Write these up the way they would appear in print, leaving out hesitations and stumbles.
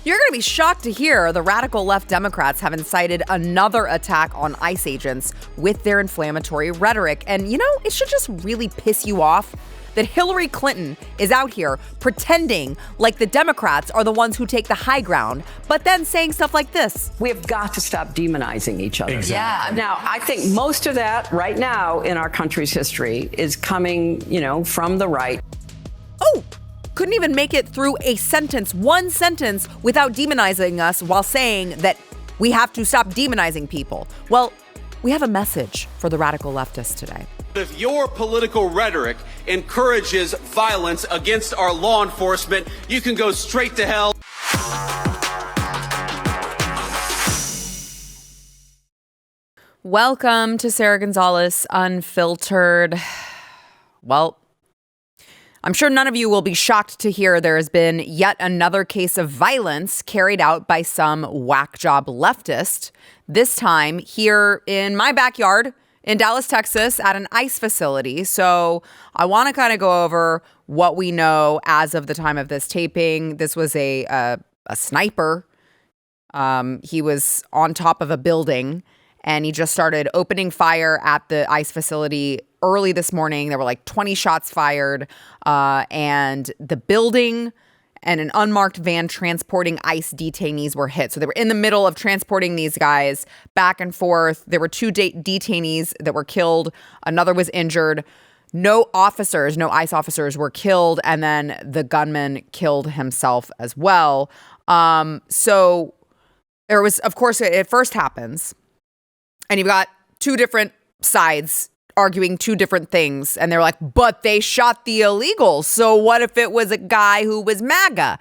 You're going to be shocked to hear the radical left Democrats have incited another attack on ICE agents with their inflammatory rhetoric. And, you know, it should just really piss you off that Hillary Clinton is out here pretending like the Democrats are the ones who take the high ground, but then saying stuff like this. We have got to stop demonizing each other. Exactly. Yeah. Now, I think most of that right now in our country's history is coming, from the right. Oh, couldn't even make it through one sentence without demonizing us while saying that we have to stop demonizing people. Well, we have a message for the radical leftists today. If your political rhetoric encourages violence against our law enforcement, you can go straight to hell. Welcome to Sara Gonzales Unfiltered. Well, I'm sure none of you will be shocked to hear there has been yet another case of violence carried out by some whack job leftist, this time here in my backyard in Dallas, Texas, at an ICE facility. So I want to kind of go over what we know as of the time of this taping. This was a sniper. He was on top of a building and he just started opening fire at the ICE facility early this morning. There were like 20 shots fired, and the building and an unmarked van transporting ICE detainees were hit. So they were in the middle of transporting these guys back and forth. There were two detainees that were killed. Another was injured. No ICE officers were killed. And then the gunman killed himself as well. So there was, of course, it first happens. And you've got two different sides arguing two different things. And they're like, but they shot the illegals. So what if it was a guy who was MAGA?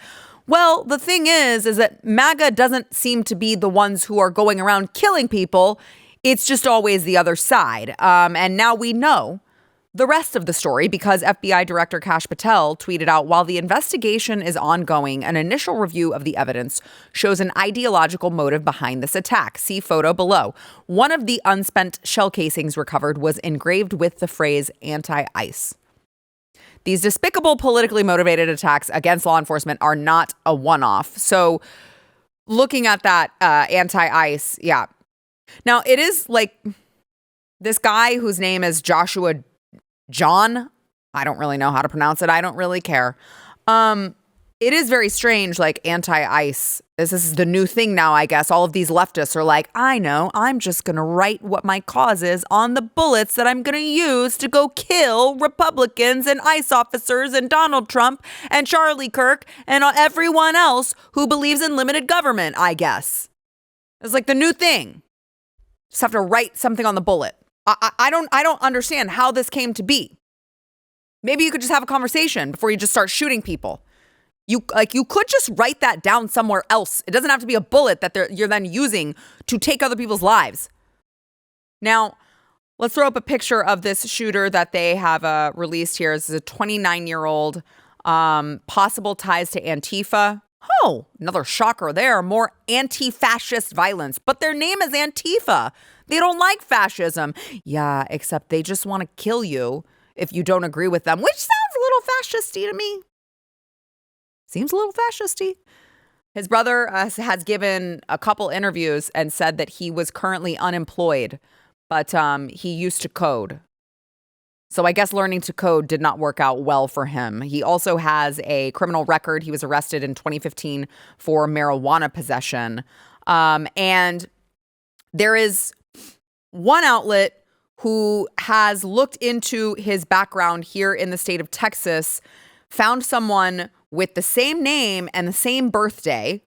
Well, the thing is that MAGA doesn't seem to be the ones who are going around killing people. It's just always the other side. And now we know the rest of the story because FBI Director Kash Patel tweeted out, while the investigation is ongoing, an initial review of the evidence shows an ideological motive behind this attack. See photo below. One of the unspent shell casings recovered was engraved with the phrase anti-ICE. These despicable, politically motivated attacks against law enforcement are not a one-off. So looking at that anti-ICE, yeah. Now, it is like this guy whose name is Joshua John, I don't really know how to pronounce it. I don't really care. It is very strange, like anti-ICE. This is the new thing now, I guess. All of these leftists are like, I know, I'm just going to write what my cause is on the bullets that I'm going to use to go kill Republicans and ICE officers and Donald Trump and Charlie Kirk and everyone else who believes in limited government, I guess. It's like the new thing. Just have to write something on the bullet. I don't understand how this came to be. Maybe you could just have a conversation before you just start shooting people. You could just write that down somewhere else. It doesn't have to be a bullet that you're then using to take other people's lives. Now, let's throw up a picture of this shooter that they have released here. This is a 29-year-old, possible ties to Antifa. Oh, another shocker there. More anti-fascist violence. But their name is Antifa. They don't like fascism. Yeah, except they just want to kill you if you don't agree with them, which sounds a little fascisty to me. Seems a little fascisty. His brother has given a couple interviews and said that he was currently unemployed, but he used to code. So I guess learning to code did not work out well for him. He also has a criminal record. He was arrested in 2015 for marijuana possession. And there is one outlet who has looked into his background here in the state of Texas, found someone with the same name and the same birthday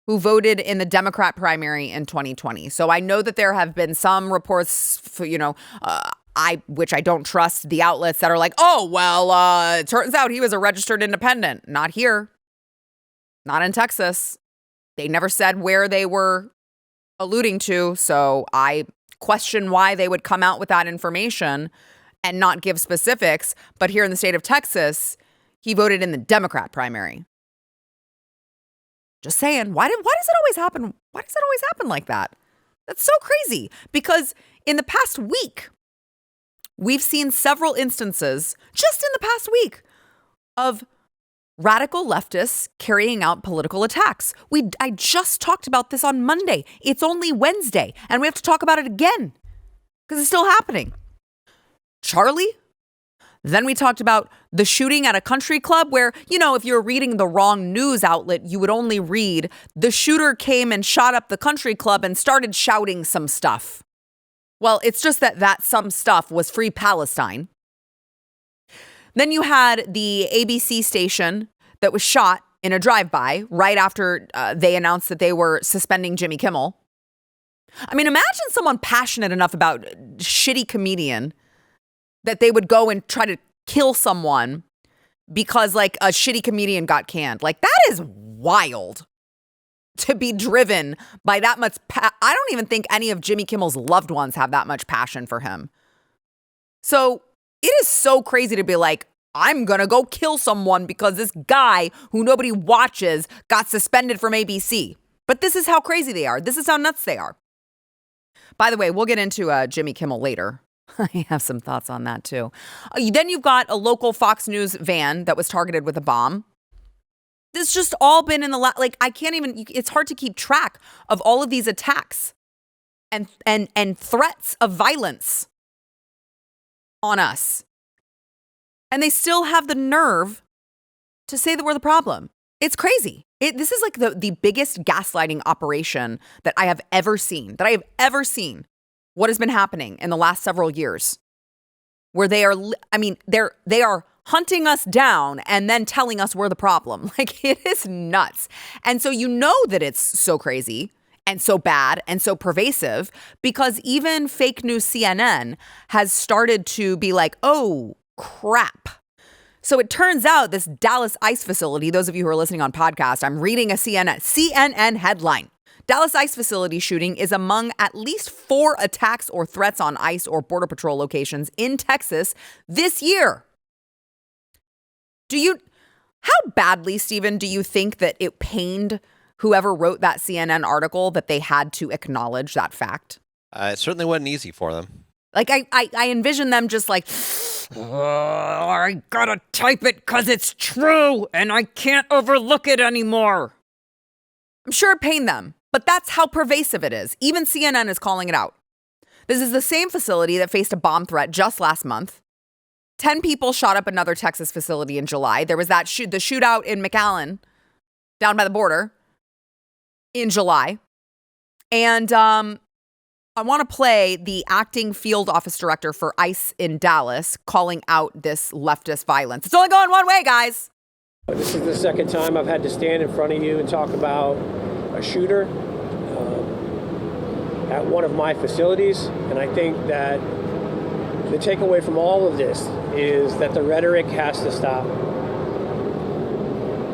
who voted in the Democrat primary in 2020. So I know that there have been some reports, which I don't trust the outlets that are like, oh, well, it turns out he was a registered independent. Not here. Not in Texas. They never said where they were alluding to. So I question why they would come out with that information and not give specifics. But here in the state of Texas, he voted in the Democrat primary. Just saying, why does it always happen? Why does it always happen like that? That's so crazy. Because in the past week, we've seen several instances, just in the past week, of radical leftists carrying out political attacks. I just talked about this on Monday. It's only Wednesday, and we have to talk about it again because it's still happening. Charlie. Then we talked about the shooting at a country club where, if you're reading the wrong news outlet, you would only read the shooter came and shot up the country club and started shouting some stuff. Well, it's just that some stuff was Free Palestine. Then you had the ABC station that was shot in a drive-by right after they announced that they were suspending Jimmy Kimmel. I mean, imagine someone passionate enough about shitty comedian that they would go and try to kill someone because like a shitty comedian got canned. Like that is wild to be driven by that much. I don't even think any of Jimmy Kimmel's loved ones have that much passion for him. So it is so crazy to be like, I'm going to go kill someone because this guy who nobody watches got suspended from ABC. But this is how crazy they are. This is how nuts they are. By the way, we'll get into Jimmy Kimmel later. I have some thoughts on that too. Then you've got a local Fox News van that was targeted with a bomb. This just all been in the I can't even. It's hard to keep track of all of these attacks and threats of violence on us, and they still have the nerve to say that we're the problem. It's crazy. This is like the biggest gaslighting operation that I have ever seen. What has been happening in the last several years, where they are hunting us down and then telling us we're the problem. Like it is nuts. And so that it's so crazy and so bad and so pervasive because even fake news CNN has started to be like, oh, crap. So it turns out this Dallas ICE facility, those of you who are listening on podcast, I'm reading a CNN headline. Dallas ICE facility shooting is among at least 4 attacks or threats on ICE or Border Patrol locations in Texas this year. How badly, Stephen, do you think that it pained whoever wrote that CNN article that they had to acknowledge that fact? It certainly wasn't easy for them. Like, I envision them just like, I gotta type it because it's true and I can't overlook it anymore. I'm sure it pained them. But that's how pervasive it is. Even CNN is calling it out. This is the same facility that faced a bomb threat just last month. 10 people shot up another Texas facility in July. There was the shootout in McAllen, down by the border, in July. And I want to play the acting field office director for ICE in Dallas calling out this leftist violence. It's only going one way, guys. This is the second time I've had to stand in front of you and talk about a shooter at one of my facilities, and I think that the takeaway from all of this is that the rhetoric has to stop.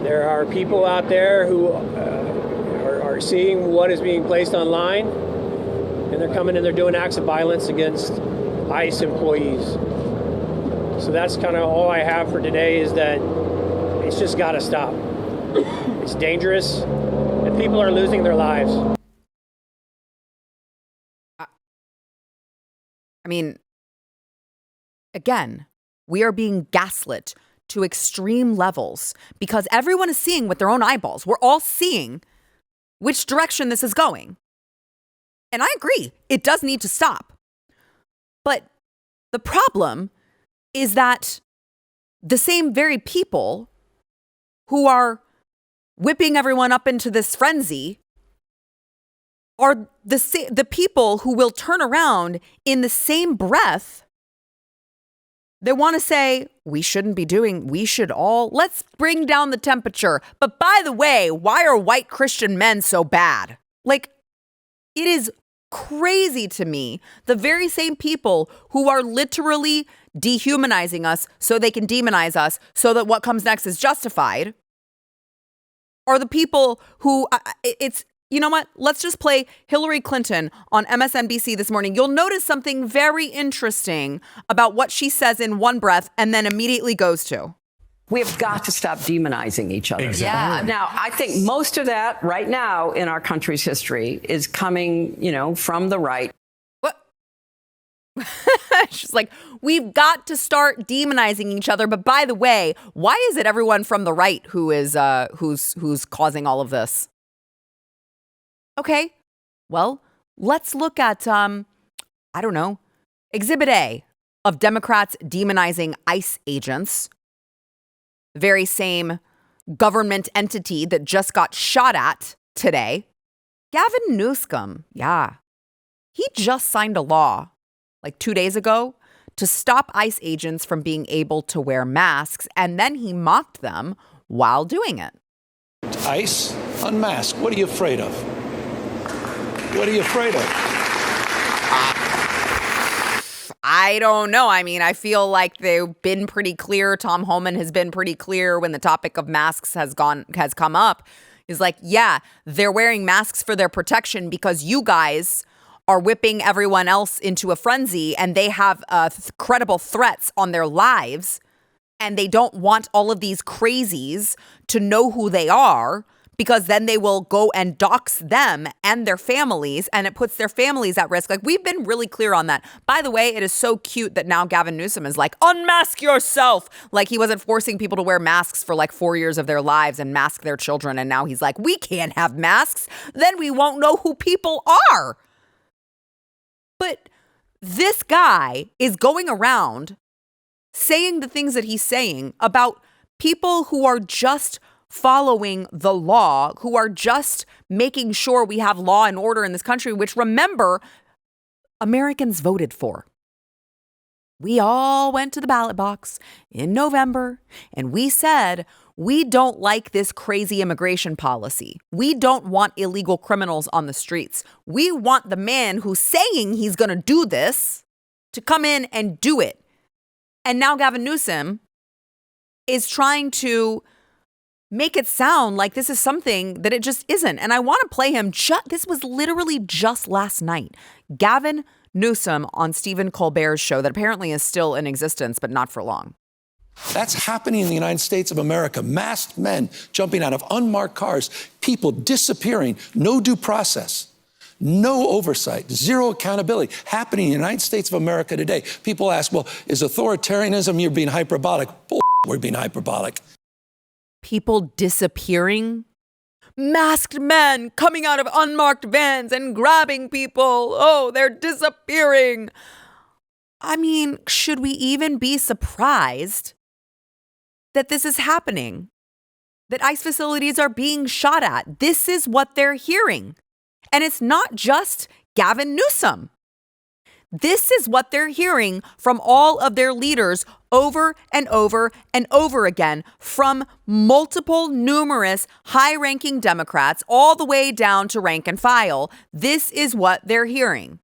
There are people out there who are seeing what is being placed online, and they're coming and they're doing acts of violence against ICE employees. So that's kind of all I have for today, is that it's just got to stop. It's dangerous. And people are losing their lives. I mean, again, we are being gaslit to extreme levels because everyone is seeing with their own eyeballs. We're all seeing which direction this is going. And I agree, it does need to stop. But the problem is that the same very people who are whipping everyone up into this frenzy are the people who will turn around in the same breath. They want to say, let's bring down the temperature. But by the way, why are white Christian men so bad? Like, it is crazy to me. The very same people who are literally dehumanizing us so they can demonize us so that what comes next is justified are the people who you know what? Let's just play Hillary Clinton on MSNBC this morning. You'll notice something very interesting about what she says in one breath and then immediately goes to. We have got to stop demonizing each other. Exactly. Yeah. Now, I think most of that right now in our country's history is coming, from the right. What? She's like, we've got to start demonizing each other. But by the way, why is it everyone from the right who is who's causing all of this? Okay, well, let's look at I don't know, Exhibit A of Democrats demonizing ICE agents. The very same government entity that just got shot at today. Gavin Newsom, yeah, he just signed a law like 2 days ago to stop ICE agents from being able to wear masks, and then he mocked them while doing it. ICE, unmask. What are you afraid of? What are you afraid of? I don't know. I mean, I feel like they've been pretty clear. Tom Homan has been pretty clear when the topic of masks has come up. He's like, yeah, they're wearing masks for their protection because you guys are whipping everyone else into a frenzy and they have credible threats on their lives. And they don't want all of these crazies to know who they are, because then they will go and dox them and their families, and it puts their families at risk. Like, we've been really clear on that. By the way, it is so cute that now Gavin Newsom is like, unmask yourself. Like, he wasn't forcing people to wear masks for like 4 years of their lives and mask their children. And now he's like, we can't have masks. Then we won't know who people are. But this guy is going around saying the things that he's saying about people who are just following the law, who are just making sure we have law and order in this country, which, remember, Americans voted for. We all went to the ballot box in November and we said, we don't like this crazy immigration policy. We don't want illegal criminals on the streets. We want the man who's saying he's going to do this to come in and do it. And now Gavin Newsom is trying to make it sound like this is something that it just isn't. And I want to play him. This was literally just last night. Gavin Newsom on Stephen Colbert's show that apparently is still in existence, but not for long. That's happening in the United States of America. Masked men jumping out of unmarked cars, people disappearing, no due process, no oversight, zero accountability, happening in the United States of America today. People ask, well, is authoritarianism, you're being hyperbolic? Bull, we're being hyperbolic. People disappearing? Masked men coming out of unmarked vans and grabbing people. Oh, they're disappearing. I mean, should we even be surprised that this is happening? That ICE facilities are being shot at? This is what they're hearing. And it's not just Gavin Newsom. This is what they're hearing from all of their leaders over and over and over again, from multiple, numerous, high-ranking Democrats all the way down to rank and file. This is what they're hearing.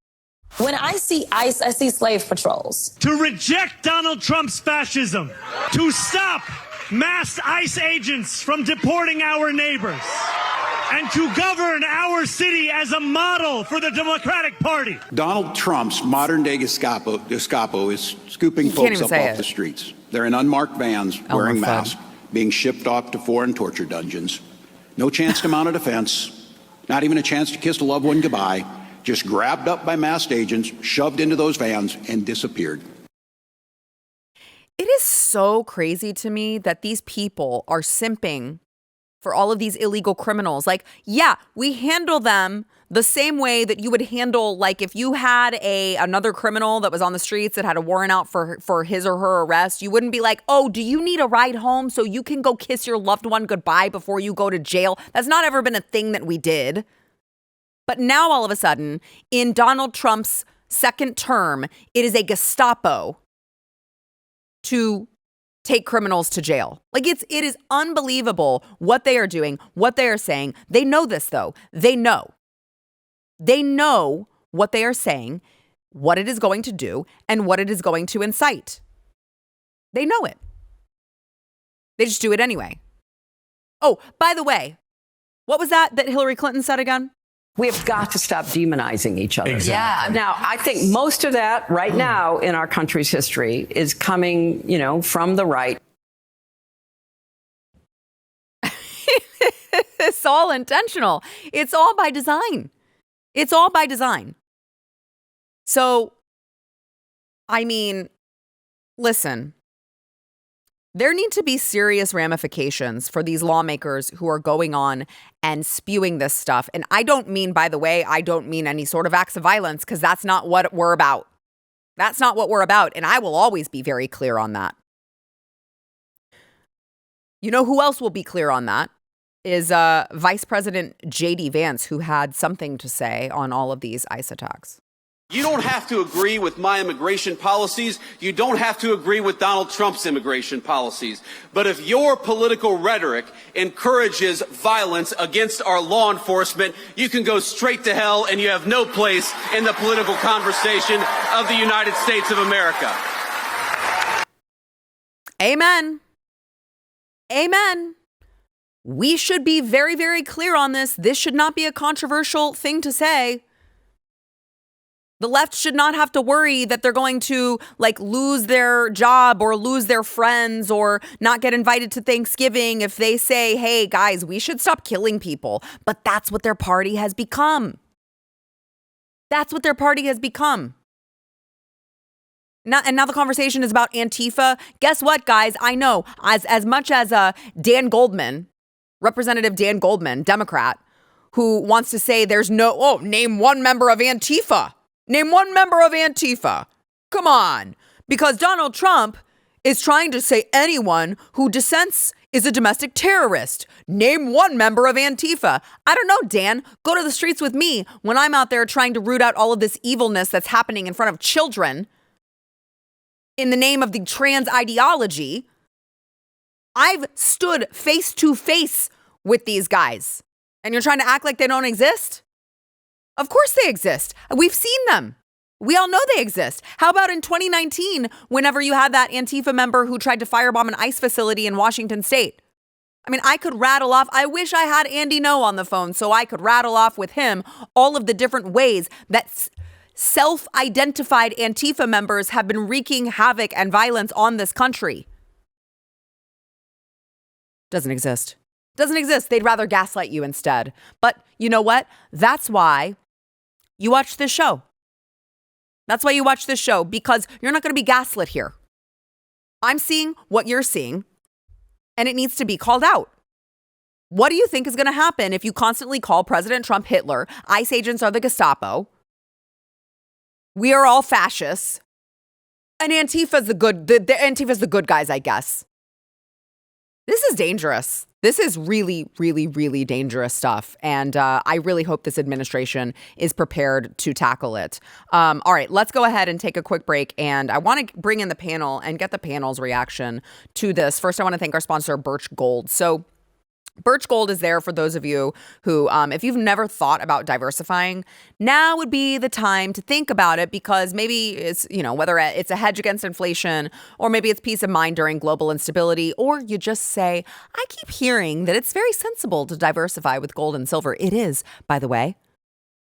When I see ICE, I see slave patrols. To reject Donald Trump's fascism, to stop masked ICE agents from deporting our neighbors, and to govern our city as a model for the Democratic Party. Donald Trump's modern-day Gestapo is scooping folks up off the streets. They're in unmarked vans, wearing masks, being shipped off to foreign torture dungeons. No chance to mount a defense, not even a chance to kiss a loved one goodbye. Just grabbed up by masked agents, shoved into those vans, and disappeared. It is so crazy to me that these people are simping for all of these illegal criminals. Like, yeah, we handle them the same way that you would handle, like, if you had another criminal that was on the streets that had a warrant out for his or her arrest, you wouldn't be like, oh, do you need a ride home so you can go kiss your loved one goodbye before you go to jail? That's not ever been a thing that we did. But now all of a sudden, in Donald Trump's second term, it is a Gestapo to take criminals to jail. Like, it is unbelievable what they are doing, what they are saying. They know this, though. They know what they are saying, what it is going to do, and what it is going to incite. They know it. They just do it anyway. Oh, by the way, what was that Hillary Clinton said again? We have got to stop demonizing each other. Exactly. Yeah. Now, I think most of that right now in our country's history is coming, from the right. It's all intentional. It's all by design. It's all by design. So I mean, listen, there need to be serious ramifications for these lawmakers who are going on and spewing this stuff. And I don't mean, by the way, I don't mean any sort of acts of violence, because that's not what we're about. That's not what we're about. And I will always be very clear on that. You know who else will be clear on that? Is Vice President J.D. Vance, who had something to say on all of these ICE attacks. You don't have to agree with my immigration policies. You don't have to agree with Donald Trump's immigration policies. But if your political rhetoric encourages violence against our law enforcement, you can go straight to hell, and you have no place in the political conversation of the United States of America. Amen. Amen. We should be very, very clear on this. This should not be a controversial thing to say. The left should not have to worry that they're going to lose their job or lose their friends or not get invited to Thanksgiving if they say, hey, guys, we should stop killing people. But that's what their party has become. That's what their party has become. Now the conversation is about Antifa. Guess what, guys? I know as much as Dan Goldman, Representative Dan Goldman, Democrat, who wants to say there's name one member of Antifa. Name one member of Antifa. Come on. Because Donald Trump is trying to say anyone who dissents is a domestic terrorist. Name one member of Antifa. I don't know, Dan. Go to the streets with me when I'm out there trying to root out all of this evilness that's happening in front of children in the name of the trans ideology. I've stood face to face with these guys. And you're trying to act like they don't exist? Of course they exist. We've seen them. We all know they exist. How about in 2019, whenever you had that Antifa member who tried to firebomb an ICE facility in Washington State? I mean, I could rattle off. I wish I had Andy No on the phone so I could rattle off with him all of the different ways that self-identified Antifa members have been wreaking havoc and violence on this country. Doesn't exist. Doesn't exist. They'd rather gaslight you instead. But you know what? That's why you watch this show. That's why you watch this show, because you're not going to be gaslit here. I'm seeing what you're seeing, and it needs to be called out. What do you think is going to happen if you constantly call President Trump Hitler? ICE agents are the Gestapo. We are all fascists. And Antifa's the good. Antifa's the good guys, I guess. This is dangerous. This is really, really, really dangerous stuff. And I really hope this administration is prepared to tackle it. All right, let's go ahead and take a quick break. And I want to bring in the panel and get the panel's reaction to this. First, I want to thank our sponsor, Birch Gold. So Birch Gold is there for those of you who, if you've never thought about diversifying, now would be the time to think about it, because maybe it's, whether it's a hedge against inflation, or maybe it's peace of mind during global instability, or you just say, I keep hearing that it's very sensible to diversify with gold and silver. It is, by the way.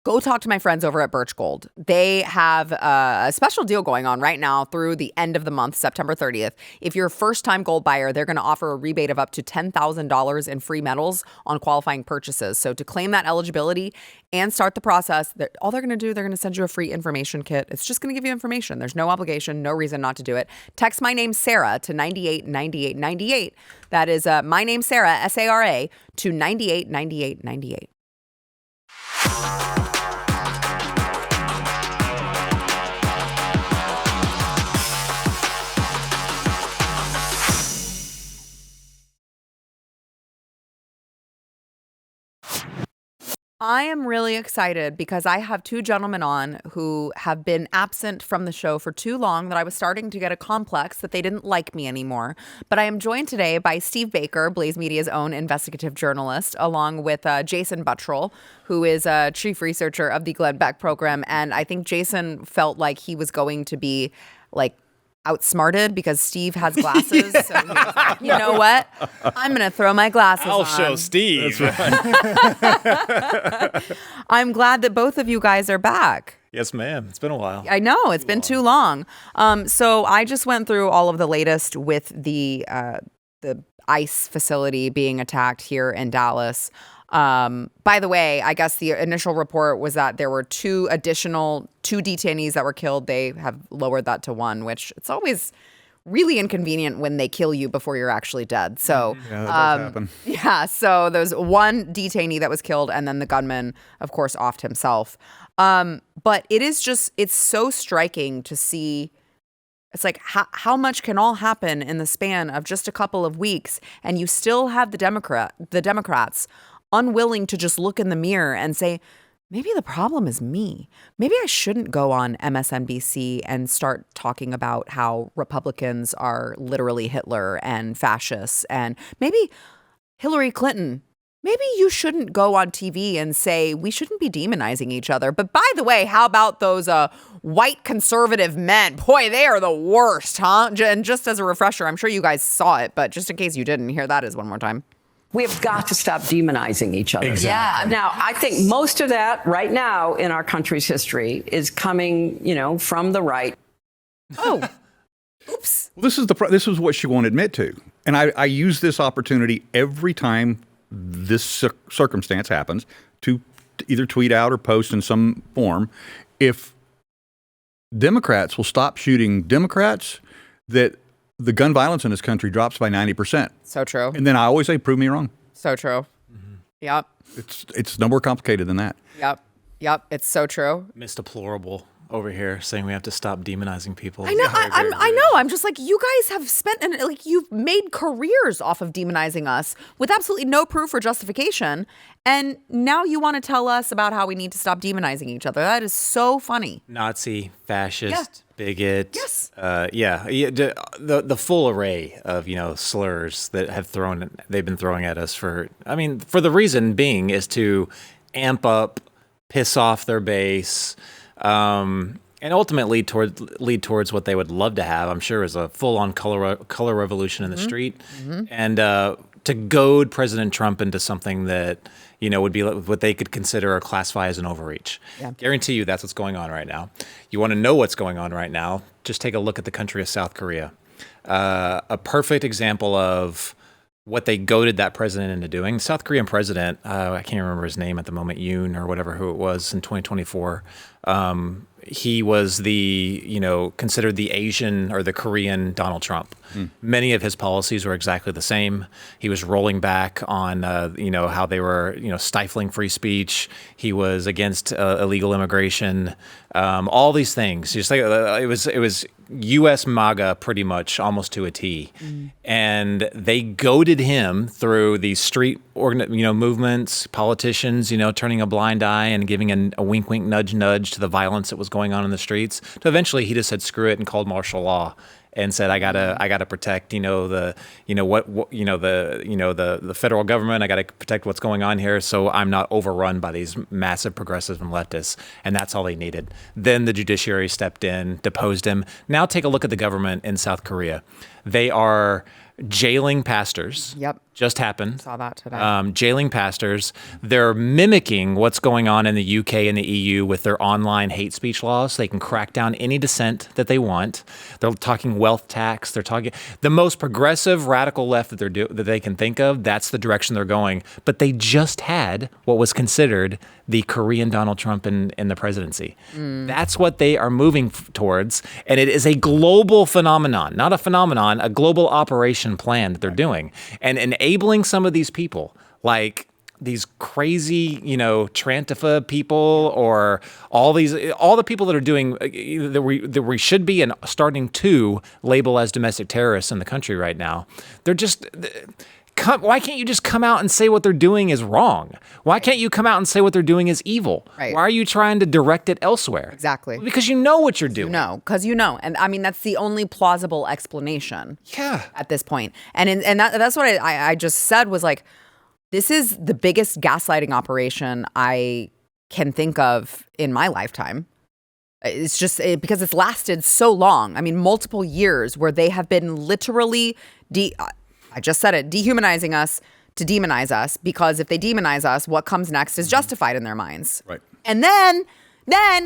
Go talk to my friends over at Birch Gold. They have a special deal going on right now through the end of the month, September 30th. If you're a first-time gold buyer, they're going to offer a rebate of up to $10,000 in free metals on qualifying purchases. So to claim that eligibility and start the process, all they're going to do, they're going to send you a free information kit. It's just going to give you information. There's no obligation, no reason not to do it. Text my name, Sarah, to 989898. That is my name, Sarah, S-A-R-A, to 989898. I am really excited because I have two gentlemen on who have been absent from the show for too long that I was starting to get a complex that they didn't like me anymore. But I am joined today by Steve Baker, Blaze Media's own investigative journalist, along with Jason Buttrill, who is a chief researcher of the Glenn Beck program. And I think Jason felt like he was going to be outsmarted because Steve has glasses. Yeah. So he was like, you know what? I'm going to throw my glasses on. I'll show Steve. That's right. I'm glad that both of you guys are back. Yes, ma'am. It's been a while. I know. It's been too long. So I just went through all of the latest with the ICE facility being attacked here in Dallas. By the way, I guess the initial report was that there were two detainees that were killed. They have lowered that to one, which it's always really inconvenient when they kill you before you're actually dead. So, yeah, that does happen. Yeah, so there's one detainee that was killed, and then the gunman, of course, offed himself. But it's so striking to see. It's like, how much can all happen in the span of just a couple of weeks, and you still have the Democrats unwilling to just look in the mirror and say, maybe the problem is me. Maybe I shouldn't go on MSNBC and start talking about how Republicans are literally Hitler and fascists, and maybe Hillary Clinton. Maybe you shouldn't go on TV and say we shouldn't be demonizing each other. But by the way, how about those white conservative men? Boy, they are the worst, huh? And just as a refresher, I'm sure you guys saw it, but just in case you didn't, hear that one more time. We have got to stop demonizing each other. Exactly. Yeah. Now, I think most of that right now in our country's history is coming, from the right. Oh, oops. Well, this is what she won't admit to. And I use this opportunity every time this circumstance happens to either tweet out or post in some form. If Democrats will stop shooting Democrats, that the gun violence in this country drops by 90%. So true. And then I always say, prove me wrong. So true. Mm-hmm. Yep. It's no more complicated than that. Yep. It's so true. Missed Deplorable over here saying we have to stop demonizing people. I know. I know. I'm just like, you guys have spent you've made careers off of demonizing us with absolutely no proof or justification, and now you want to tell us about how we need to stop demonizing each other. That is so funny. Nazi, fascist, bigot. Yes. The full array of slurs that they've been throwing at us for the reason being is to amp up, piss off their base. And ultimately lead towards what they would love to have, I'm sure, is a full-on color revolution in the street, and to goad President Trump into something that would be what they could consider or classify as an overreach. Yeah. Guarantee you that's what's going on right now. You want to know what's going on right now? Just take a look at the country of South Korea. A perfect example of what they goaded that president into doing. South Korean president, I can't remember his name at the moment, Yoon or whatever who it was in 2024. He was considered the Asian or the Korean Donald Trump. Many of his policies were exactly the same. He was rolling back on, how they were, stifling free speech. He was against illegal immigration. All these things. Just like it was U.S. MAGA pretty much almost to a T. And they goaded him through these street movements, politicians, turning a blind eye and giving a wink, wink, nudge, nudge to the violence that was going on in the streets. So eventually he just said screw it and called martial law and said I gotta protect the federal government. I gotta protect what's going on here, so I'm not overrun by these massive progressives and leftists. And that's all they needed. Then the judiciary stepped in, deposed him. Now take a look at the government in South Korea. They are jailing pastors. Yep. Just happened. Saw that today. Jailing pastors. They're mimicking what's going on in the UK and the EU with their online hate speech laws. So they can crack down any dissent that they want. They're talking wealth tax. They're talking the most progressive radical left that they can think of. That's the direction they're going. But they just had what was considered the Korean Donald Trump in the presidency. That's what they are moving towards. And it is a global phenomenon, not a phenomenon, a global operation plan that they're doing. And enabling some of these people, like these crazy, Trantifa people, or all the people that are doing that we should be and starting to label as domestic terrorists in the country right now. They're just. Why can't you just come out and say what they're doing is wrong? Why can't you come out and say what they're doing is evil? Right. Why are you trying to direct it elsewhere? Exactly. Because you know what you're doing. Because you know. And that's the only plausible explanation. Yeah. At this point. And that's what I just said was like, this is the biggest gaslighting operation I can think of in my lifetime. It's just because it's lasted so long. Multiple years where they have been literally I just said it, dehumanizing us to demonize us, because if they demonize us, what comes next is justified in their minds. Right. And then,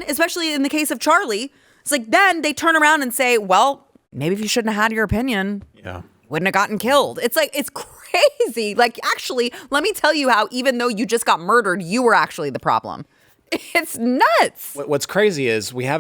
especially in the case of Charlie, it's like then they turn around and say, well, maybe if you shouldn't have had your opinion. Yeah. wouldn't have gotten killed. It's like, it's crazy. Like, actually, let me tell you how, even though you just got murdered, you were actually the problem. It's nuts. What's crazy is we're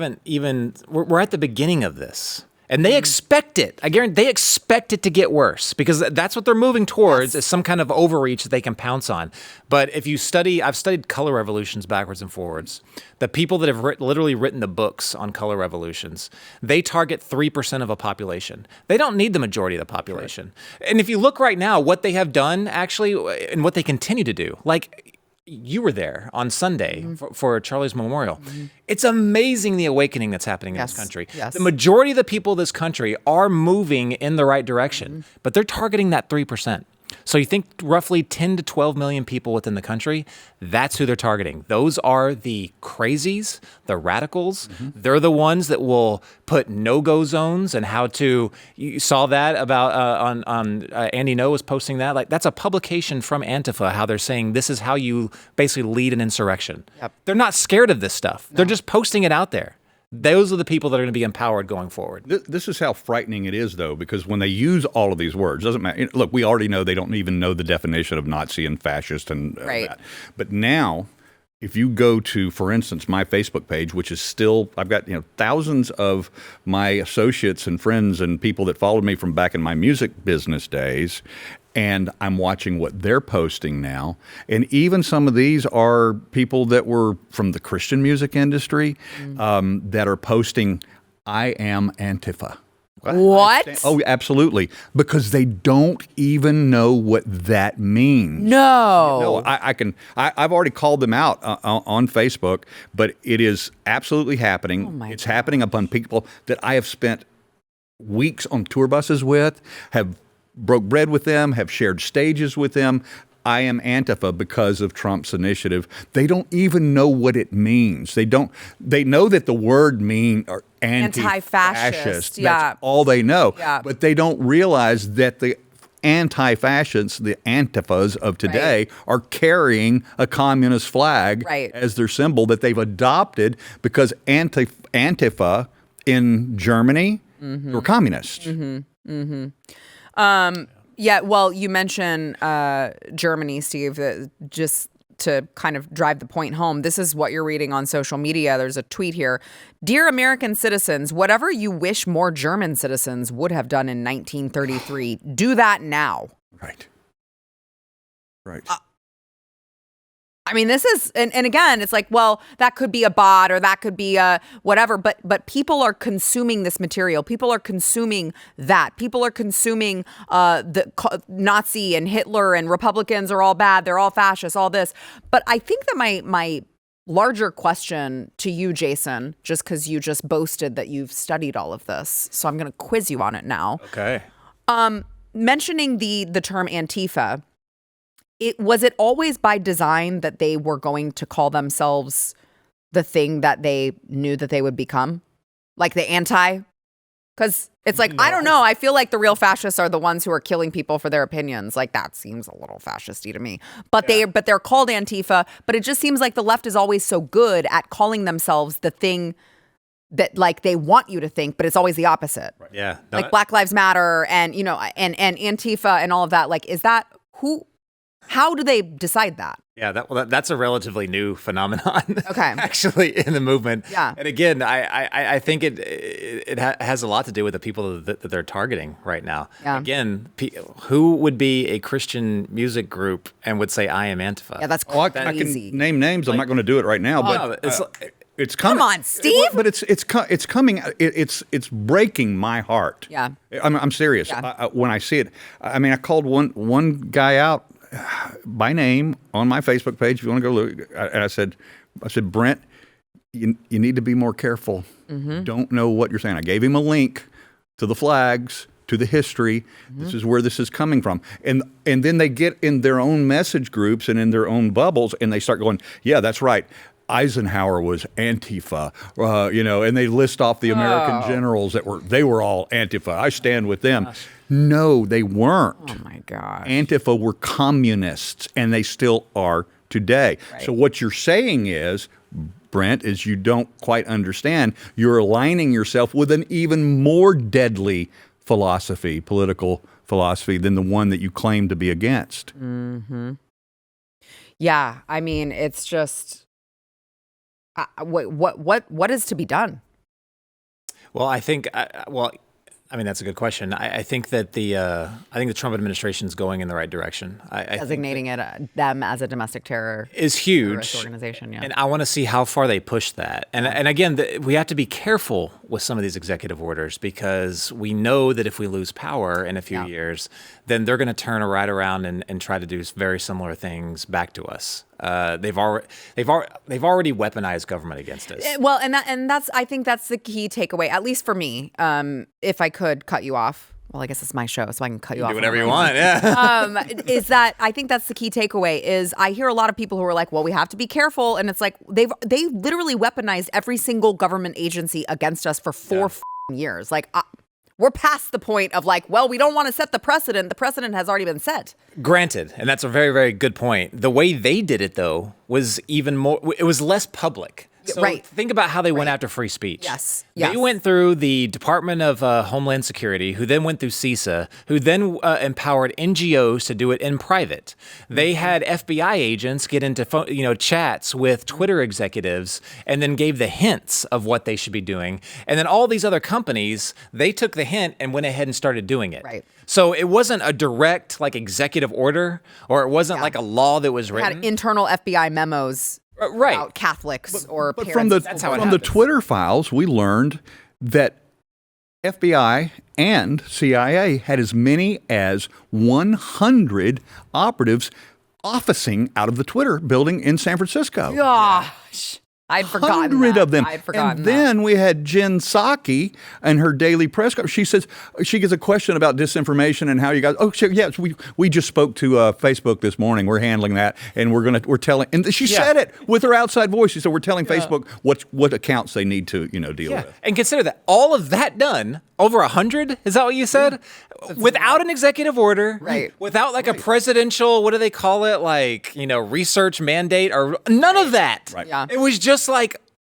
at the beginning of this. And they expect it. I guarantee they expect it to get worse because that's what they're moving towards is some kind of overreach that they can pounce on. But if you study, I've studied color revolutions backwards and forwards. The people that have literally written the books on color revolutions, they target 3% of a population. They don't need the majority of the population. Right. And if you look right now, what they have done actually and what they continue to do, like you were there on Sunday for Charlie's Memorial. It's amazing the awakening that's happening in this country. Yes. The majority of the people of this country are moving in the right direction, but they're targeting that 3%. So you think roughly 10 to 12 million people within the country, that's who they're targeting. Those are the crazies, the radicals. They're the ones that will put no-go zones and how to, you saw that about on Andy Ngo was posting that. Like that's a publication from Antifa, how they're saying this is how you basically lead an insurrection. Yep. They're not scared of this stuff. No. They're just posting it out there. Those are the people that are going to be empowered going forward. This is how frightening it is, though, because when they use all of these words, doesn't matter. Look, we already know they don't even know the definition of Nazi and fascist and that. But now, if you go to, for instance, my Facebook page, which is still, I've got thousands of my associates and friends and people that followed me from back in my music business days, and I'm watching what they're posting now. And even some of these are people that were from the Christian music industry that are posting, I am Antifa. What? Oh, absolutely. Because they don't even know what that means. No. I've already called them out on Facebook, but it is absolutely happening. It's happening upon people that I have spent weeks on tour buses with, have broke bread with them, have shared stages with them. I am Antifa because of Trump's initiative. They don't even know what it means. They know that the word or anti-fascist. That's all they know. Yeah. But they don't realize that the anti-fascists, the Antifas of today, are carrying a communist flag as their symbol that they've adopted because Antifa in Germany were communists. Yeah, well, you mentioned Germany, Steve, just to kind of drive the point home. This is what you're reading on social media. There's a tweet here. Dear American citizens, whatever you wish more German citizens would have done in 1933, do that now. Right. I mean, this is, and again, it's like, well, that could be a bot or that could be a whatever, but people are consuming this material. People are consuming that. People are consuming the Nazi and Hitler and Republicans are all bad. They're all fascists, all this. But I think that my larger question to you, Jason, just because you just boasted that you've studied all of this, so I'm going to quiz you on it now. Okay. Mentioning the term Antifa, was it always by design that they were going to call themselves the thing that they knew that they would become? Like the anti? Because it's like, I don't know. I feel like the real fascists are the ones who are killing people for their opinions. Like that seems a little fascisty to me. But they're called Antifa. But it just seems like the left is always so good at calling themselves the thing that like they want you to think, but it's always the opposite. Right. Yeah. No, like Black Lives Matter and and Antifa and all of that. Like, is that who? How do they decide that? Yeah, that's a relatively new phenomenon. Okay, actually, in the movement. Yeah, and again, I think it has a lot to do with the people that they're targeting right now. Yeah. Again, who would be a Christian music group and would say I am Antifa? Yeah, that's crazy. I can name names. I'm not going to do it right now, but it's coming. Come on, Steve. But it's coming. It's breaking my heart. Yeah, I'm serious. Yeah. When I see it, I mean, I called one guy out by name on my Facebook page. If you want to go look, and I said, Brent, you need to be more careful. You don't know what you're saying. I gave him a link to the flags, to the history. This is where this is coming from. And then they get in their own message groups and in their own bubbles, and they start going, yeah, that's right. Eisenhower was Antifa, and they list off the American generals that were all Antifa. I stand with them. Gosh. No, they weren't. Oh my gosh. Antifa were communists, and they still are today. Right. So what you're saying is, Brent, is you don't quite understand. You're aligning yourself with an even more deadly philosophy, political philosophy, than the one that you claim to be against. Mm-hmm. Yeah, I mean, it's just what is to be done? Well, I think that's a good question. I think that the Trump administration is going in the right direction. Designating them as a domestic terror is huge terrorist organization. Yeah, and I want to see how far they push that. And again, we have to be careful with some of these executive orders, because we know that if we lose power in a few years, then they're going to turn right around and try to do very similar things back to us. They've already weaponized government against us. Well, and that's I think that's the key takeaway, at least for me. If I could cut you off, well, I guess it's my show, so I can cut you off. Do whatever you want. Yeah. Is that I think that's the key takeaway. Is I hear a lot of people who are like, well, we have to be careful, and it's like they literally weaponized every single government agency against us for 4 years. Like. We're past the point of like, well, we don't want to set the precedent. The precedent has already been set. Granted, and that's a very, very good point. The way they did it, though, was even more, it was less public. So think about how they went after free speech. Yes. They went through the Department of Homeland Security, who then went through CISA, who then empowered NGOs to do it in private. They had FBI agents get into chats with Twitter executives and then gave the hints of what they should be doing. And then all these other companies, they took the hint and went ahead and started doing it. Right. So it wasn't a direct executive order, or it wasn't like a law that was written. Had internal FBI memos. About Catholics or but parents. From the Twitter files, we learned that FBI and CIA had as many as 100 operatives officing out of the Twitter building in San Francisco. Gosh. I'd forgotten 100 that. of them. I'd forgotten and then we had Jen Psaki and her daily press conference. She says, she gets a question about disinformation and how you guys, yes, we just spoke to Facebook this morning. We're handling that, and we're telling, and she said it with her outside voice. She said, we're telling Facebook what accounts they need to, deal with. And consider that all of that done, over 100, is that what you said? Without an executive order, without a presidential, what do they call it? Research mandate or none of that. Right. Yeah. It was just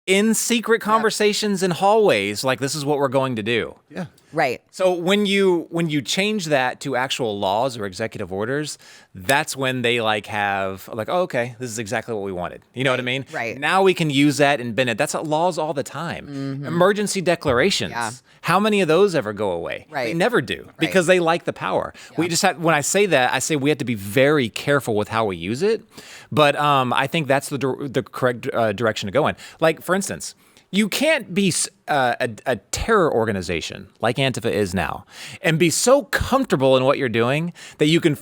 in secret conversations in hallways, this is what we're going to do. Yeah. Right. So when you change that to actual laws or executive orders, that's when they have oh, okay, this is exactly what we wanted. You know what I mean? Right. Now we can use that in Bennett. That's laws all the time. Mm-hmm. Emergency declarations. Yeah. How many of those ever go away? Right. They never do, because they like the power. Yeah. We just when I say that, I say we have to be very careful with how we use it. But I think that's the correct direction to go in. For instance, you can't be a terror organization like Antifa is now and be so comfortable in what you're doing that you can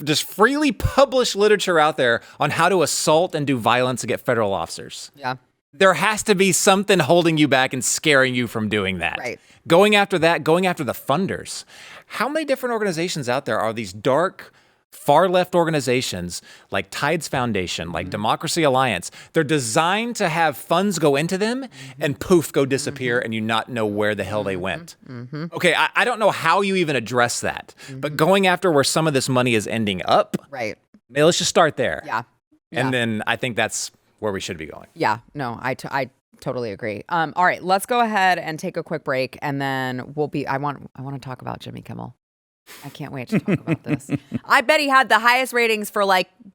just freely publish literature out there on how to assault and do violence against federal officers. Yeah. There has to be something holding you back and scaring you from doing that. Right. Going after the funders. How many different organizations out there are these dark, far left organizations like Tides Foundation, like Democracy Alliance? They're designed to have funds go into them and poof, go disappear, and you not know where the hell they went. Mm-hmm. Okay, I don't know how you even address that, but going after where some of this money is ending up, right? Let's just start there. Yeah. And then I think that's where we should be going. Yeah, no, I totally agree. All right, let's go ahead and take a quick break, and then we'll be. I want to talk about Jimmy Kimmel. I can't wait to talk about this. I bet he had the highest ratings for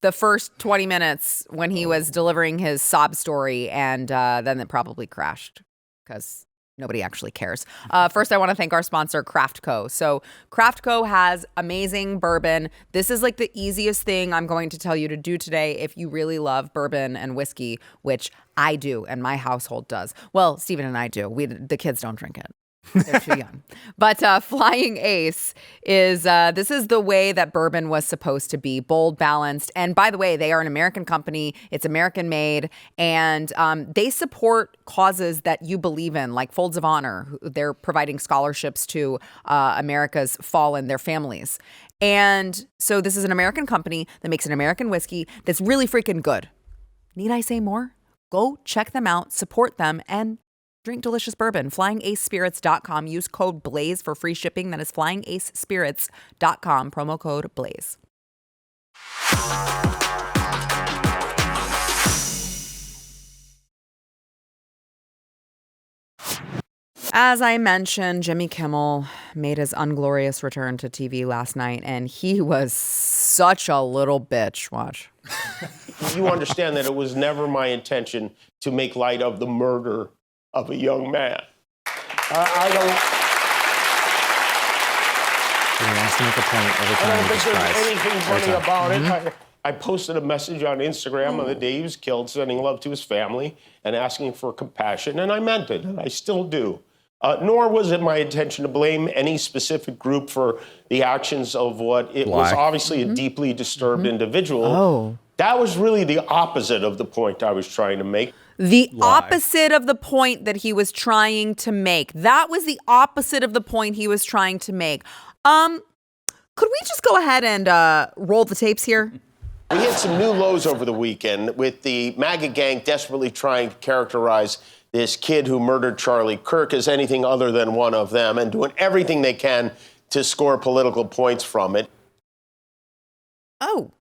the first 20 minutes when he was delivering his sob story, and then it probably crashed because nobody actually cares. First, I want to thank our sponsor, Craftco. So Craftco has amazing bourbon. This is the easiest thing I'm going to tell you to do today if you really love bourbon and whiskey, which I do and my household does. Well, Stephen and I do. The kids don't drink it. They're too young. But Flying Ace is, this is the way that bourbon was supposed to be, bold, balanced. And by the way, they are an American company. It's American made. And they support causes that you believe in, like Folds of Honor. They're providing scholarships to America's fallen, their families. And so this is an American company that makes an American whiskey that's really freaking good. Need I say more? Go check them out, support them, and drink delicious bourbon. FlyingAceSpirits.com. Use code BLAZE for free shipping. That is FlyingAceSpirits.com. Promo code BLAZE. As I mentioned, Jimmy Kimmel made his unglorious return to TV last night, and he was such a little bitch. Watch. You understand that it was never my intention to make light of the murder of a young man. I don't think there's anything funny about it. I posted a message on Instagram on the day he was killed, sending love to his family and asking for compassion, and I meant it, and I still do. Nor was it my intention to blame any specific group for the actions of what it was obviously a deeply disturbed individual. Oh. That was really the opposite of the point I was trying to make. The opposite of the point that he was trying to make. That was the opposite of the point he was trying to make. Could we just go ahead and roll the tapes here? We hit some new lows over the weekend with the MAGA gang desperately trying to characterize this kid who murdered Charlie Kirk as anything other than one of them and doing everything they can to score political points from it. Oh,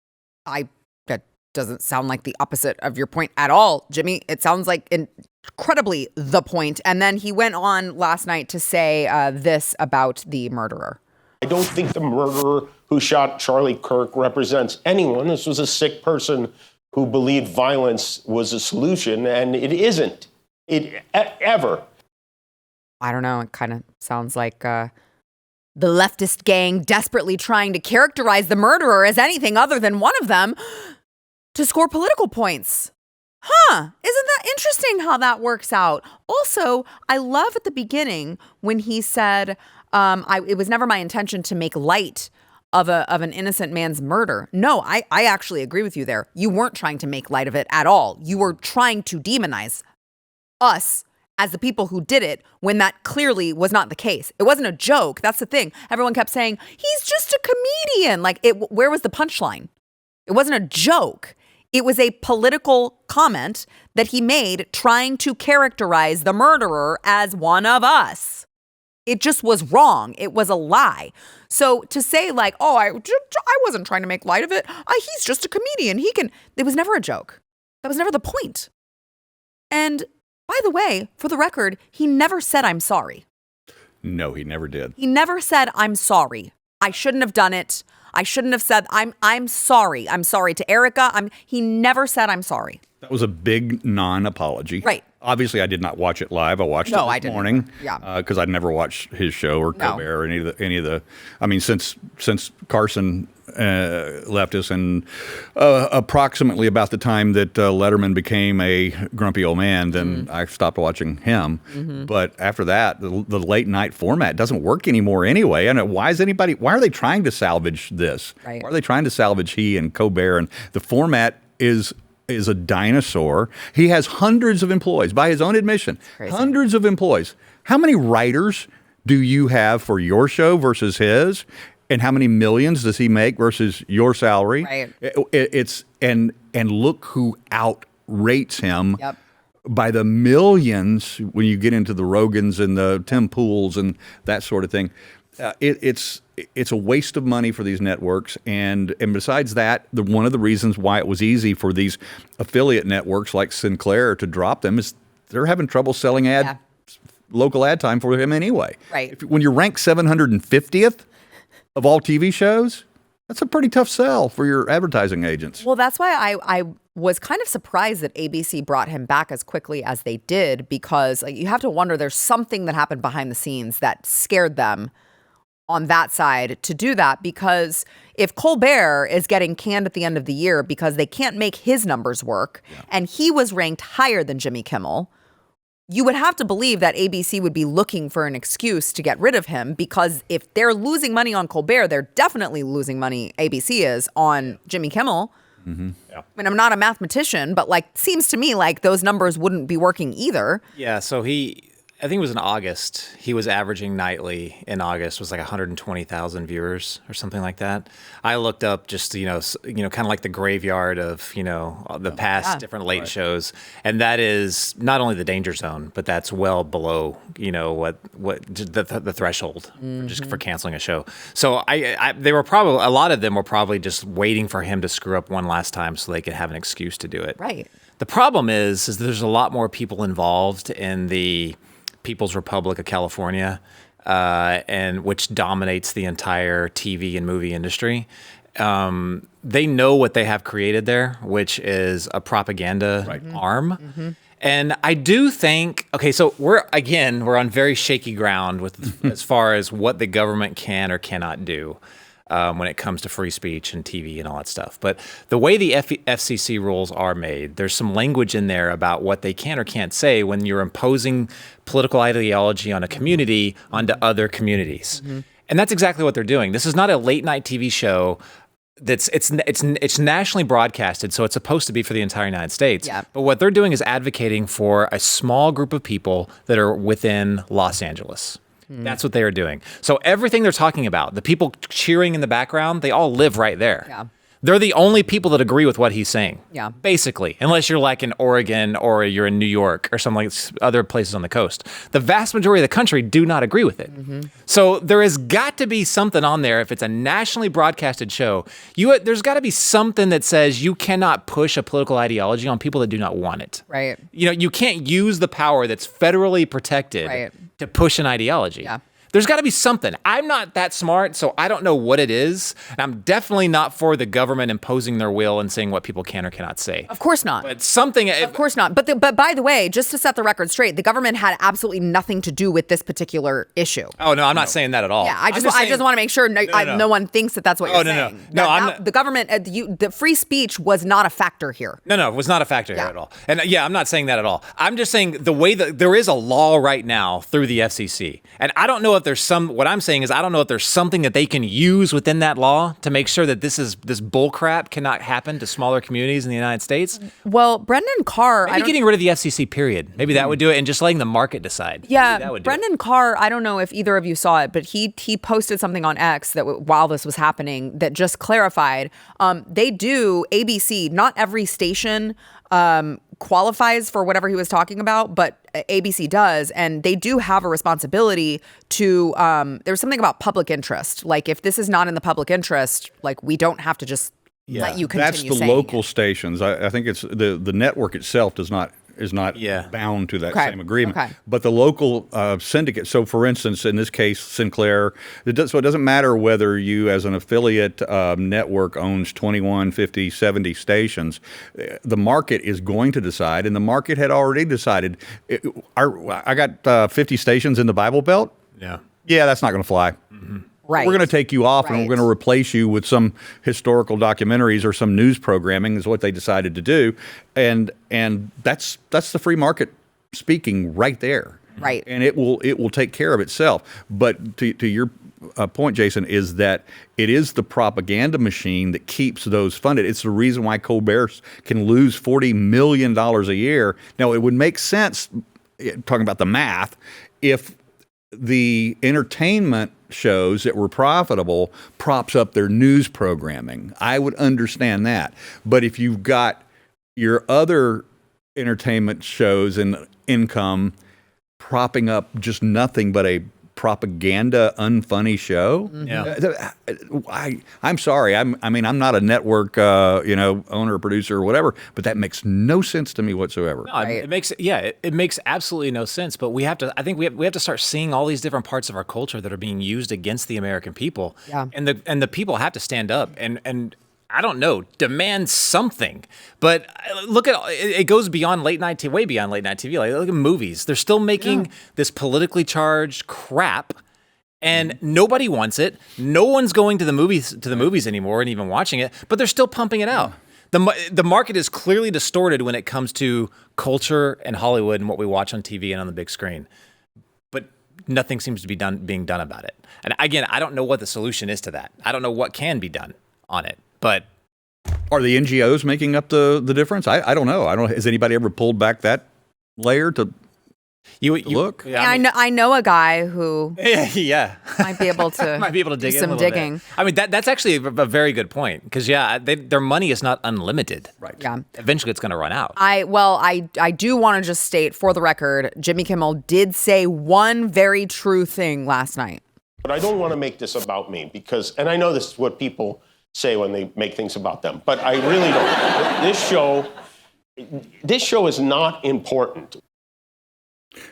that doesn't sound like the opposite of your point at all, Jimmy. It sounds like incredibly the point. And then he went on last night to say this about the murderer. I don't think the murderer who shot Charlie Kirk represents anyone. This was a sick person who believed violence was a solution, and it isn't. Ever. I don't know. It kind of sounds like the leftist gang desperately trying to characterize the murderer as anything other than one of them to score political points. Huh. Isn't that interesting how that works out? Also, I love at the beginning when he said, it was never my intention to make light of an innocent man's murder. No, I actually agree with you there. You weren't trying to make light of it at all. You were trying to demonize us as the people who did it when that clearly was not the case. It wasn't a joke. That's the thing. Everyone kept saying, he's just a comedian. Like, where was the punchline? It wasn't a joke. It was a political comment that he made trying to characterize the murderer as one of us. It just was wrong. It was a lie. So to say like, oh, I wasn't trying to make light of it. He's just a comedian. It was never a joke. That was never the point. And by the way, for the record, he never said, I'm sorry. No, he never did. He never said, I'm sorry. I shouldn't have done it. I shouldn't have said, I'm sorry. I'm sorry to Erica. He never said, I'm sorry. That was a big non-apology. Right. Obviously, I did not watch it live. I watched it this morning. Yeah. Because I'd never watched his show or Colbert or any of the. I mean, since Carson left us, and approximately about the time that Letterman became a grumpy old man, then I stopped watching him. Mm-hmm. But after that, the late night format doesn't work anymore anyway. And why are they trying to salvage this? Right. Why are they trying to salvage he and Colbert? And the format is a dinosaur. He has hundreds of employees, by his own admission. Crazy. Hundreds of employees. How many writers do you have for your show versus his? And how many millions does he make versus your salary? Right. It's and look who outrates him by the millions when you get into the Rogans and the Tim Pools and that sort of thing. It's a waste of money for these networks, and besides that, one of the reasons why it was easy for these affiliate networks like Sinclair to drop them is they're having trouble selling local ad time for him anyway. Right. When you're ranked 750th of all TV shows, that's a pretty tough sell for your advertising agents. Well, that's why I was kind of surprised that ABC brought him back as quickly as they did, because you have to wonder there's something that happened behind the scenes that scared them on that side to do that, because if Colbert is getting canned at the end of the year because they can't make his numbers work, and he was ranked higher than Jimmy Kimmel, you would have to believe that ABC would be looking for an excuse to get rid of him, because if they're losing money on Colbert, they're definitely losing money, ABC is, on Jimmy Kimmel. Mm-hmm. I mean, I'm not a mathematician, but seems to me like those numbers wouldn't be working either. Yeah, so I think it was in August. He was averaging nightly in August was 120,000 viewers or something like that. I looked up just kind of like the graveyard of the past different late shows, and that is not only the danger zone, but that's well below what the threshold just for canceling a show. So they were probably, a lot of them were probably just waiting for him to screw up one last time so they could have an excuse to do it. Right. The problem is there's a lot more people involved in the People's Republic of California, and which dominates the entire TV and movie industry. They know what they have created there, which is a propaganda arm. And I do think, okay, so we're on very shaky ground with as far as what the government can or cannot do when it comes to free speech and TV and all that stuff. But the way the FCC rules are made, there's some language in there about what they can or can't say when you're imposing political ideology on a community onto other communities. And that's exactly what they're doing. This is not a late night TV show. It's nationally broadcasted, so it's supposed to be for the entire United States. Yeah. But what they're doing is advocating for a small group of people that are within Los Angeles. That's what they are doing. So everything they're talking about, the people cheering in the background, they all live right there. Yeah. They're the only people that agree with what he's saying. Yeah. Basically, unless you're like in Oregon or you're in New York or some like other places on the coast. The vast majority of the country do not agree with it. So there has got to be something on there. If it's a nationally broadcasted show, there's got to be something that says you cannot push a political ideology on people that do not want it. Right. You can't use the power that's federally protected to push an ideology. Yeah. There's got to be something. I'm not that smart, so I don't know what it is. And I'm definitely not for the government imposing their will and saying what people can or cannot say. Of course not. But something... Of course not. But by the way, just to set the record straight, the government had absolutely nothing to do with this particular issue. Oh, no, I'm not saying that at all. Yeah, I just want to make sure no one thinks that that's what you're saying. No, the government, the free speech was not a factor here. No, it was not a factor here at all. And I'm not saying that at all. I'm just saying the way that there is a law right now through the FCC. And I don't know if there's what I'm saying is I don't know if there's something that they can use within that law to make sure that this bull crap cannot happen to smaller communities in the United States. Well, Brendan Carr... Maybe getting rid of the FCC, period. Maybe that would do it, and just letting the market decide. Yeah, that would Brendan Carr, I don't know if either of you saw it, but he posted something on X that while this was happening that just clarified. They do, ABC, not every station qualifies for whatever he was talking about, but ABC does, and they do have a responsibility to there's something about public interest. Like if this is not in the public interest, like we don't have to just let you continue That's the local stations. I think it's the network itself is not bound to that same agreement. But the local syndicate, so for instance, in this case, Sinclair, so it doesn't matter whether you as an affiliate network owns 21, 50, 70 stations. The market is going to decide, and the market had already decided. I got 50 stations in the Bible Belt. Yeah, that's not going to fly. Right. We're going to take you off and we're going to replace you with some historical documentaries or some news programming is what they decided to do. And that's the free market speaking right there. Right. And it will take care of itself. But to your point, Jason, is that it is the propaganda machine that keeps those funded. It's the reason why Colbert can lose $40 million a year. Now, it would make sense, talking about the math, if the entertainment shows that were profitable props up their news programming. I would understand that. But if you've got your other entertainment shows and income propping up just nothing but a propaganda unfunny show. I'm sorry. I'm not a network owner or producer or whatever, but that makes no sense to me whatsoever. No, it makes absolutely no sense. But I think we have to start seeing all these different parts of our culture that are being used against the American people. Yeah. And the people have to stand up and I don't know, demand something. But look at it goes beyond late night TV, way beyond late night TV. Like look at movies. They're still making this politically charged crap and nobody wants it. No one's going to the movies anymore and even watching it, but they're still pumping it out. The market is clearly distorted when it comes to culture and Hollywood and what we watch on TV and on the big screen. But nothing seems to be being done about it. And again, I don't know what the solution is to that. I don't know what can be done on it. But are the NGOs making up the difference? I don't know. Has anybody ever pulled back that layer to look? Yeah, I know a guy who might be able to dig some digging. Bit. I mean that's actually a very good point because their money is not unlimited. Right. Yeah. Eventually it's going to run out. I do want to just state for the record, Jimmy Kimmel did say one very true thing last night. But I don't want to make this about me and I know this is what people say when they make things about them, but I really don't. This show is not important.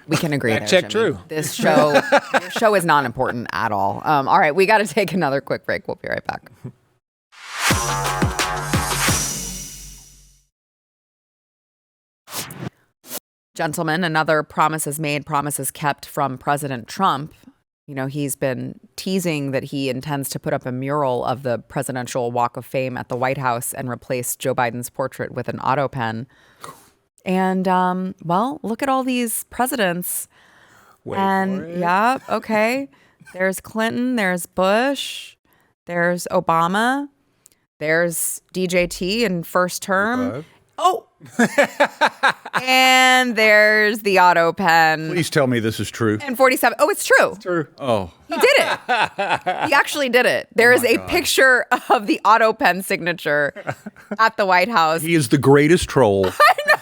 We can agree. There, check Jimmy. true. This show is not important at all. All right, we got to take another quick break. We'll be right back. Gentlemen, another promises made, promises kept from President Trump. You know, he's been teasing that he intends to put up a mural of the Presidential Walk of Fame at the White House and replace Joe Biden's portrait with an Autopen. And, well, look at all these presidents. Wait for it. Yeah, okay. There's Clinton, there's Bush, there's Obama, there's DJT in first term. Okay. Oh, and there's the Autopen. Please tell me this is true. And 47. Oh, it's true. It's true. Oh. He did it. He actually did it. There is a picture of the Autopen signature at the White House. He is the greatest troll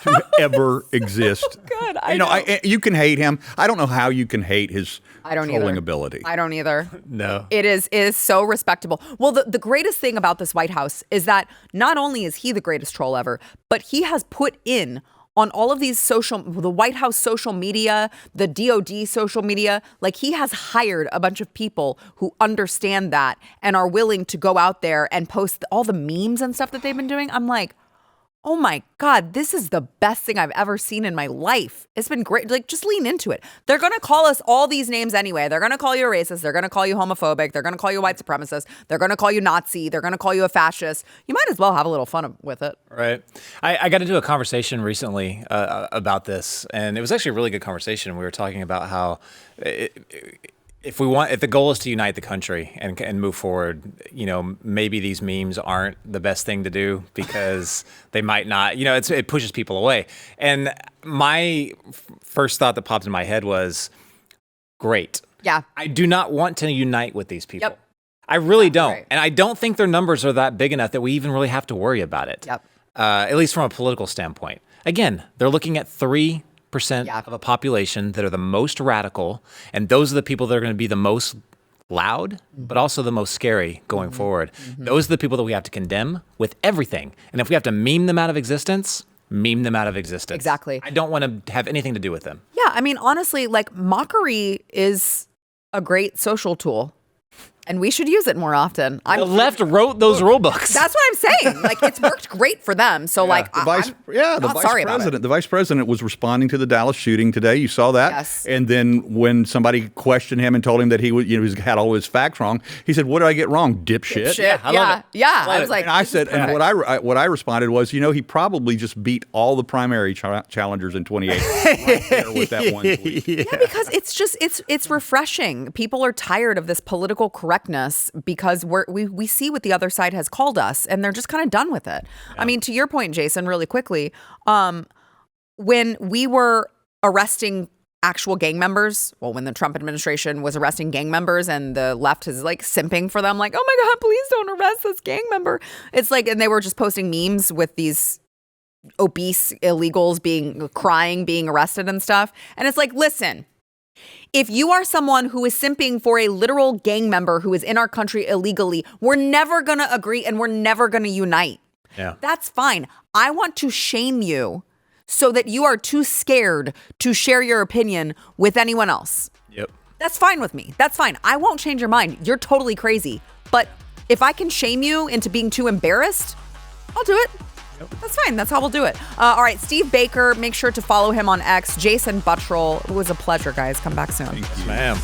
to ever exist. So good. You can hate him. I don't know how you can hate his trolling ability. I don't either. No. It is so respectable. Well, the greatest thing about this White House is that not only is he the greatest troll ever, but he has put in on all of these the White House social media, the DOD social media, like he has hired a bunch of people who understand that and are willing to go out there and post all the memes and stuff that they've been doing. I'm like, oh my God, this is the best thing I've ever seen in my life. It's been great. Like, just lean into it. They're going to call us all these names anyway. They're going to call you a racist. They're going to call you homophobic. They're going to call you a white supremacist. They're going to call you Nazi. They're going to call you a fascist. You might as well have a little fun with it. Right. I got into a conversation recently about this, and it was actually a really good conversation. We were talking about how if the goal is to unite the country and move forward, you know, maybe these memes aren't the best thing to do because they might not, you know, it pushes people away. And my first thought that popped in my head was, great. Yeah. I do not want to unite with these people. Yep. I really don't. Right. And I don't think their numbers are that big enough that we even really have to worry about it. Yep. At least from a political standpoint. Again, they're looking at 3% of a population that are the most radical, and those are the people that are going to be the most loud, but also the most scary going forward. Those are the people that we have to condemn with everything. And if we have to meme them out of existence, meme them out of existence. Exactly. I don't want to have anything to do with them. Yeah, I mean, honestly, like mockery is a great social tool. And we should use it more often. The left wrote those rule books. That's what I'm saying. Like, it's worked great for them. So, I'm not sorry about it. The vice president was responding to the Dallas shooting today. You saw that. Yes. And then when somebody questioned him and told him that he was, had all his facts wrong, he said, "What did I get wrong, dipshit?" Yeah, I love it. Yeah. I was like, and I said, and what I responded was, he probably just beat all the primary challengers in 2018 right there with that one tweet. Yeah, because it's refreshing. People are tired of this political correctness because we see what the other side has called us, and they're just kind of done with it. Yeah. I mean, to your point, Jason, really quickly, when we were arresting actual gang members, when the Trump administration was arresting gang members and the left is like simping for them, like, oh my God, please don't arrest this gang member. It's like, and they were just posting memes with these obese illegals being arrested and stuff. And it's like, listen, if you are someone who is simping for a literal gang member who is in our country illegally, we're never going to agree and we're never going to unite. Yeah. That's fine. I want to shame you so that you are too scared to share your opinion with anyone else. Yep. That's fine with me. That's fine. I won't change your mind. You're totally crazy. But if I can shame you into being too embarrassed, I'll do it. That's fine. That's how we'll do it. All right. Steve Baker, make sure to follow him on X. Jason Buttrill, it was a pleasure, guys. Come back soon. Thanks, ma'am.